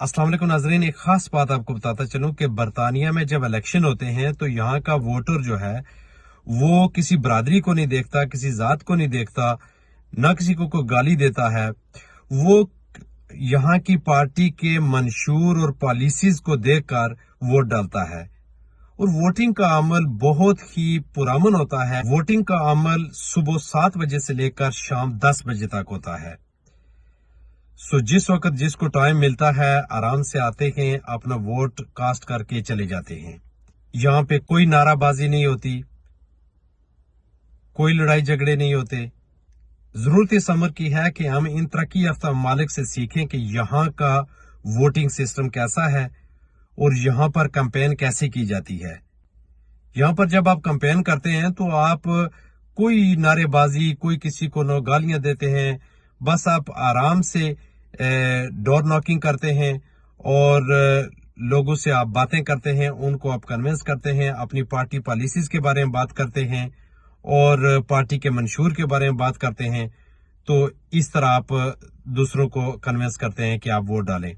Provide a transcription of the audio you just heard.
अस्सलाम वालेकुम नाजरीन, एक खास बात आपको बताता चलूं कि बरतानिया में जब इलेक्शन होते हैं तो यहाँ का वोटर जो है वो किसी बरादरी को नहीं देखता, किसी जात को नहीं देखता, ना किसी को कोई गाली देता है। वो यहाँ की पार्टी के मंशूर और पॉलिसीज को देखकर वोट डालता है। और वोटिंग का अमल बहुत ही पुरअमन होता है। वोटिंग का अमल सुबह 7 बजे से लेकर शाम 10 बजे तक होता है। जिस वक्त जिसको टाइम मिलता है आराम से आते हैं, अपना वोट कास्ट करके चले जाते हैं। यहाँ पे कोई नाराबाजी नहीं होती, कोई लड़ाई झगड़े नहीं होते। जरूरत इस अमर की है कि हम इन तरक्की याफ्ता ममालिक से सीखें कि यहाँ का वोटिंग सिस्टम कैसा है और यहाँ पर कैंपेन कैसे की जाती है। यहाँ पर जब आप कैंपेन करते हैं तो आप कोई नारेबाजी, कोई किसी को न गालियां देते हैं, बस आप आराम से डोर नॉकिंग करते हैं और लोगों से आप बातें करते हैं, उनको आप कन्विंस करते हैं, अपनी पार्टी पॉलिसीज के बारे में बात करते हैं और पार्टी के मंशूर के बारे में बात करते हैं। तो इस तरह आप दूसरों को कन्विंस करते हैं कि आप वोट डालें।